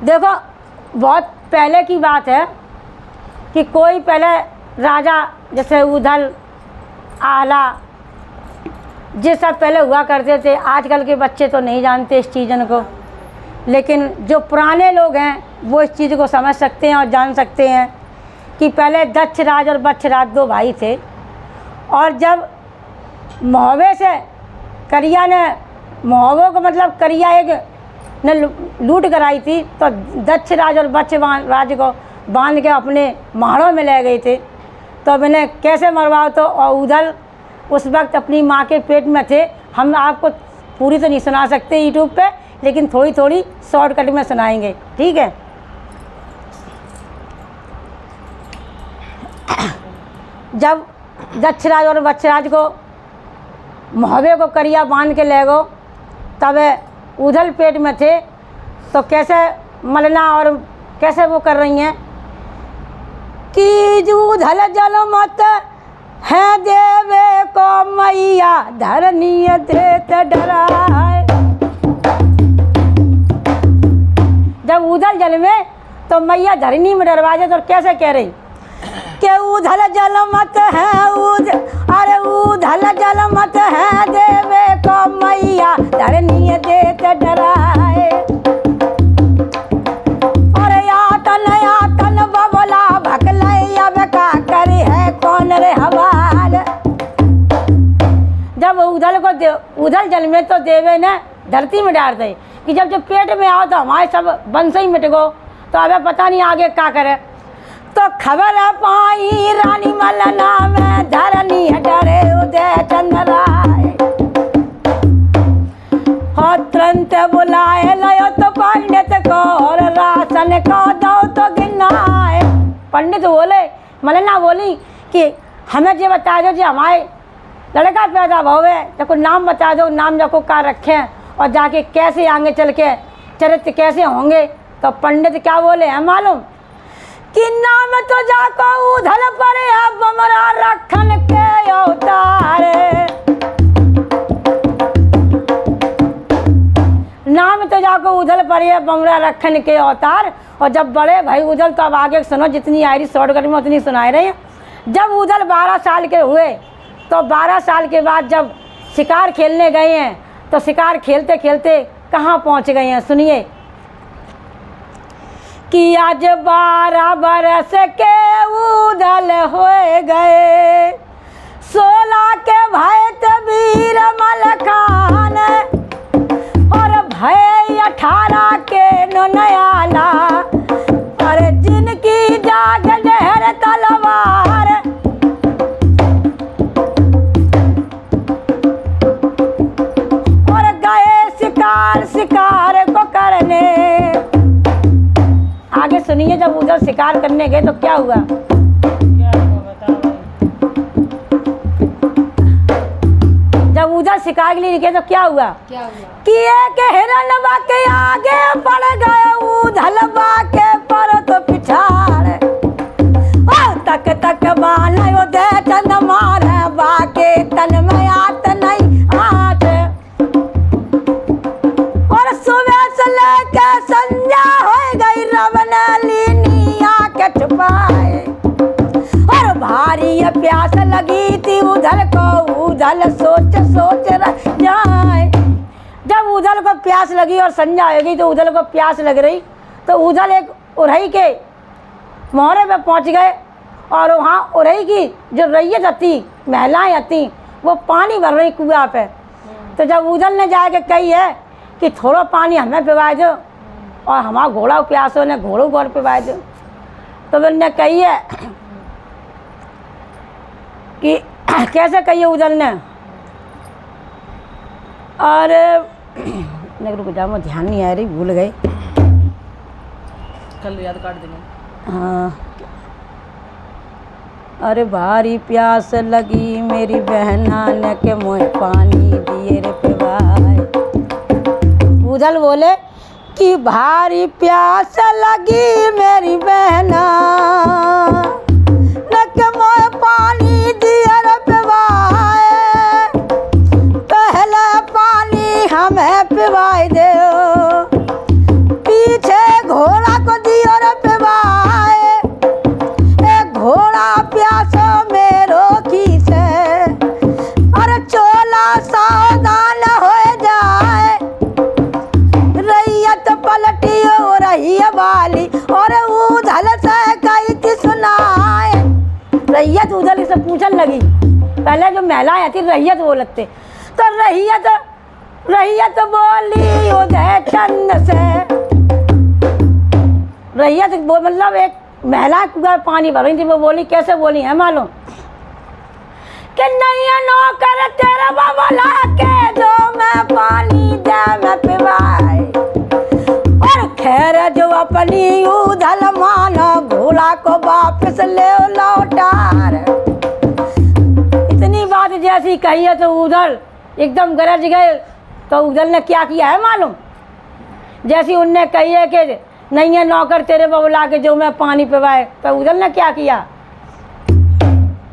देखो बहुत पहले की बात है कि कोई पहले राजा जैसे उधल आला ये सब पहले हुआ करते थे। आजकल के बच्चे तो नहीं जानते इस चीज़ों को, लेकिन जो पुराने लोग हैं वो इस चीज़ को समझ सकते हैं और जान सकते हैं कि पहले दक्षराज और बक्षराज दो भाई थे। और जब महोबे से करिया ने, महोबों को मतलब करिया एक ने लूट कराई थी, तो दक्षराज और बक्षराज को बांध के अपने महाड़ों में ले गए थे। तो अब इन्हें कैसे मरवाओ, तो और उधल उस वक्त अपनी माँ के पेट में थे। हम आपको पूरी तो नहीं सुना सकते यूट्यूब पे, लेकिन थोड़ी थोड़ी शॉर्टकट में सुनाएंगे, ठीक है। जब दक्षराज और बक्षराज को महोबे को करिया बांध के ले गो, तब उधल पेट में थे। तो कैसे मलना और कैसे वो कर रही हैं कि उधल जल मत है देवे को मैया धरनी देत डराए। जब उधल जल में तो मैया धरनी में डरवाजे, तो कैसे कह रही कि उधल जल मत है अरे उधल जल मत है देवे को मैया धरनी देत डराए। और यातन बबला भकलई अब का करी है कौन रे हवाल। जब उधल जल में तो देवे ने धरती में डाल दे कि जब पेट में आओ तो हमारे सब वंश ही मिट गो, तो अब पता नहीं आगे क्या करे। तो खबर पाई रानी मलना में धरनी डरे उदय चंद्राय। हो तुरंत बुलाए लयो तो पंडित को और राशन को दो तो गिनाए। पंडित बोले, मलना बोली कि हमें ये बता दो जी हमारे लड़का पैदा हुए तो कुछ नाम बता दो, नाम जाको का रखें और जाके कैसे आगे चल के चरित्र कैसे होंगे। तो पंडित क्या बोले हैं मालूम कि नाम तो जाको उधल पर है बमरा रखन के अवतार। नाम तो जाको उधल पर है बमरा रखन के अवतार। और जब बड़े भाई उधल, तो अब आगे सुनो, जितनी आई रही शॉर्टकट में उतनी सुनाई रही। जब उधल 12 साल के हुए तो 12 साल के बाद जब शिकार खेलने गए हैं, तो शिकार खेलते खेलते कहाँ पहुँच गए हैं, सुनिए कि आज 12 बरस के उधल हो गए, 16 के भय वीर मलखान और भय 18 के नयाला। और जिनकी जाग लहर तलवार और गए शिकार को करने। आगे सुनिए, जब उधर शिकार करने गए तो क्या हुआ। जब उधर शिकार के लिए गए तो क्या हुआ कि एक हिरणबा के आगे पड़ गए उधलबा के पर तो पिछाड़। तक तक बानो दे चंद मारे बाके तन में आत नहीं आत। और सुबह से लेके संध्या हो गई रवन लीनिया के छुपाए। और भारी प्यास लगी थी उधल को, उधल सोच रह जाए। जब उधल को प्यास लगी और संध्या हो गई तो उधल को प्यास लग रही, तो उधल एक उरई के मोहरे पे पहुंच गए। और वहाँ उरई की जो रैयत आती, महिलाएं आती, वो पानी भर रही कुआं पे। तो जब उधल ने जाके कही है कि थोड़ा पानी हमें पिवा दो और हमारा घोड़ा प्यासों ने घोड़ों को पिवा दो, तो उन्होंने कही है कि कैसे कही है उधल ने। और रुक जाओ, मुझे ध्यान नहीं आ रही, भूल गई, कल याद काट देंगे। हाँ। अरे भारी प्यास लगी मेरी बहना ने के मोह पानी दिए रे पिवाए। उधल बोले कि भारी प्यास लगी मेरी बहना ने के मोह पानी दिए रे पिवाए। पहले पानी हमें पिवाए दो, पीछे घोड़ा रही वाली और उधल से कही थी सुनाए। रैयत उधल से पूछन लगी, पहले जो महिलाएं थी रैयत बोलते, तो रैयत बोली उदय चंद से। रैयत मतलब एक महिला पानी भर रही थी, वो बोली, कैसे बोली है मालूम कि नहीं नौकर तेरा बाबला के जो मैं पानी दे मैं पिवाए। और खैर जो अपनी उधल मानो घोड़ा को वापस ले लौटार। इतनी बात जैसी कही है तो उधल एकदम गरज गए। तो उधल ने क्या किया है मालूम, जैसी उनने कही है कि नहीं है नौकर तेरे बबुला के जो मैं पानी पिवाए, तो उधल ने क्या किया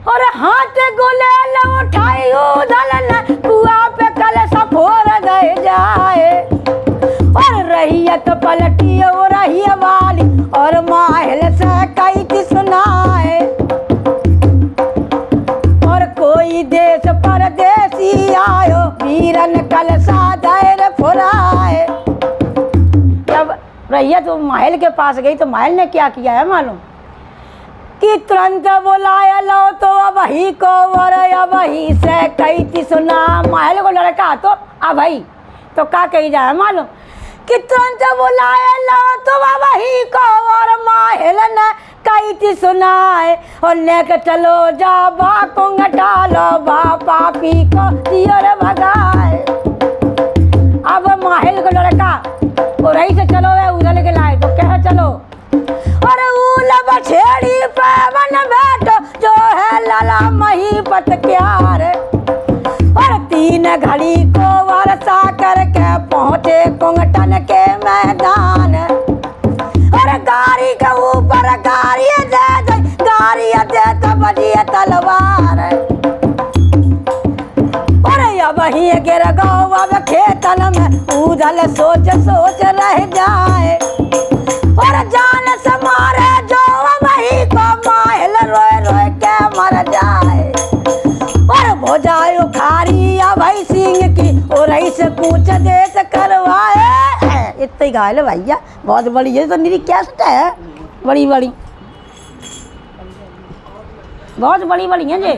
और हाथ गुलेल उठाई उधल ने कुआं पे कलशा फोड़ दे जाए। और रैयत पलटी और रही वाली और माहिल से कही थी सुनाए। और कोई देश परदेसी आयो वीरन कलशा धैर्य फुराए। जब रैयत महल के पास गई तो महल ने क्या किया है मालूम कि तुरंत बुलाया लो तो अब ही को और अब ही से कही थी सुना। महल को लड़का तो अब ही तो क्या कही जाए मालूम कि तुरंत बुलाया लो तो अब ही को और महल ने कही थी सुनाए। और लेकर चलो जा बा को घटालो बा पापी को दियो रे भगाए। अब महल को लड़का और रही से चलो वे उधल के लाए तो कह चलो। और उलब छेड़ी पवन बैठो जो है लाला महीपत क्यार। और 3 घड़ी को वर्षा करके पहुँचे कुंगटन के मैदान। और गाड़ी के ऊपर गाड़ी दे तो बजिए तलवार। और वही गिर गो अब खेतन में उधल सोच रह जाए। और जान से मारे जो वही को माहिल रोए रोए के मर जाए। और भोजाई उखारी भाई सिंह की और ऐसे पूछ देश करवाए। इतनी गायल भैया बहुत बड़ी है तो मेरी क्या सटा है, बड़ी बड़ी बहुत बड़ी बड़ी है जी।